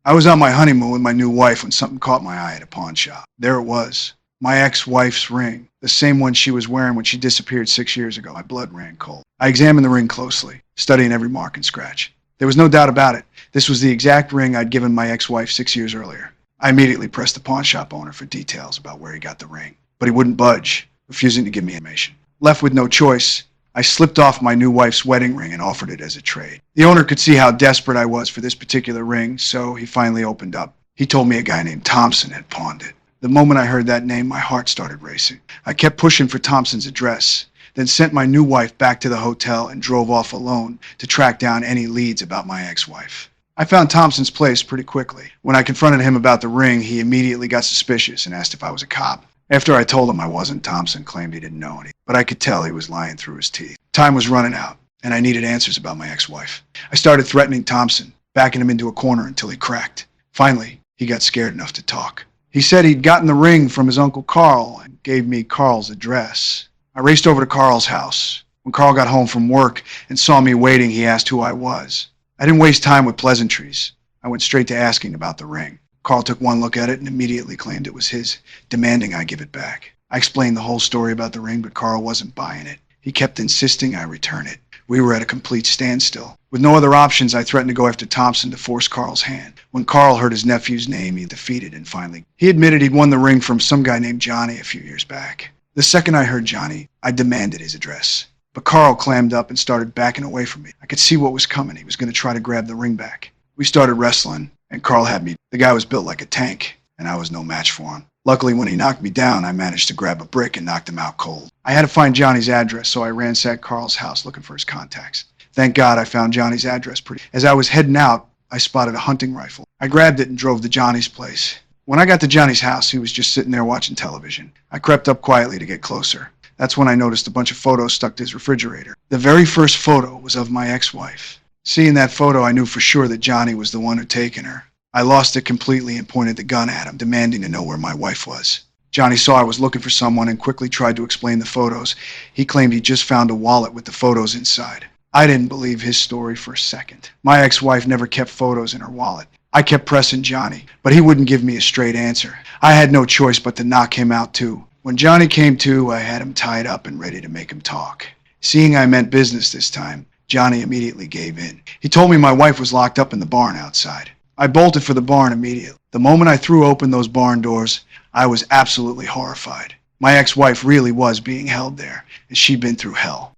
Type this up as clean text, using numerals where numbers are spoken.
I was on my honeymoon with my new wife when something caught my eye at a pawn shop. There it was. My ex-wife's ring. The same one she was wearing when she disappeared 6 years ago. My blood ran cold. I examined the ring closely, studying every mark and scratch. There was no doubt about it. This was the exact ring I'd given my ex-wife 6 years earlier. I immediately pressed the pawn shop owner for details about where he got the ring, but he wouldn't budge, refusing to give me information. Left with no choice, I slipped off my new wife's wedding ring and offered it as a trade. The owner could see how desperate I was for this particular ring, so he finally opened up. He told me a guy named Thompson had pawned it. The moment I heard that name, my heart started racing. I kept pushing for Thompson's address, then sent my new wife back to the hotel and drove off alone to track down any leads about my ex-wife. I found Thompson's place pretty quickly. When I confronted him about the ring, he immediately got suspicious and asked if I was a cop. After I told him I wasn't, Thompson claimed he didn't know anything, but I could tell he was lying through his teeth. Time was running out, and I needed answers about my ex-wife. I started threatening Thompson, backing him into a corner until he cracked. Finally, he got scared enough to talk. He said he'd gotten the ring from his Uncle Carl and gave me Carl's address. I raced over to Carl's house. When Carl got home from work and saw me waiting, he asked who I was. I didn't waste time with pleasantries. I went straight to asking about the ring. Carl took one look at it and immediately claimed it was his, demanding I give it back. I explained the whole story about the ring, but Carl wasn't buying it. He kept insisting I return it. We were at a complete standstill. With no other options, I threatened to go after Thompson to force Carl's hand. When Carl heard his nephew's name, he defeated and finally, he admitted he'd won the ring from some guy named Johnny a few years back. The second I heard Johnny, I demanded his address. But Carl clammed up and started backing away from me. I could see what was coming. He was going to try to grab the ring back. We started wrestling, and Carl had me. The guy was built like a tank, and I was no match for him. Luckily, when he knocked me down, I managed to grab a brick and knocked him out cold. I had to find Johnny's address, so I ransacked Carl's house looking for his contacts. Thank God I found Johnny's address pretty. As I was heading out, I spotted a hunting rifle. I grabbed it and drove to Johnny's place. When I got to Johnny's house, he was just sitting there watching television. I crept up quietly to get closer. That's when I noticed a bunch of photos stuck to his refrigerator. The very first photo was of my ex-wife. Seeing that photo, I knew for sure that Johnny was the one who'd taken her. I lost it completely and pointed the gun at him, demanding to know where my wife was. Johnny saw I was looking for someone and quickly tried to explain the photos. He claimed he just found a wallet with the photos inside. I didn't believe his story for a second. My ex-wife never kept photos in her wallet. I kept pressing Johnny, but he wouldn't give me a straight answer. I had no choice but to knock him out too. When Johnny came to, I had him tied up and ready to make him talk. Seeing I meant business this time, Johnny immediately gave in. He told me my wife was locked up in the barn outside. I bolted for the barn immediately. The moment I threw open those barn doors, I was absolutely horrified. My ex-wife really was being held there, and she'd been through hell.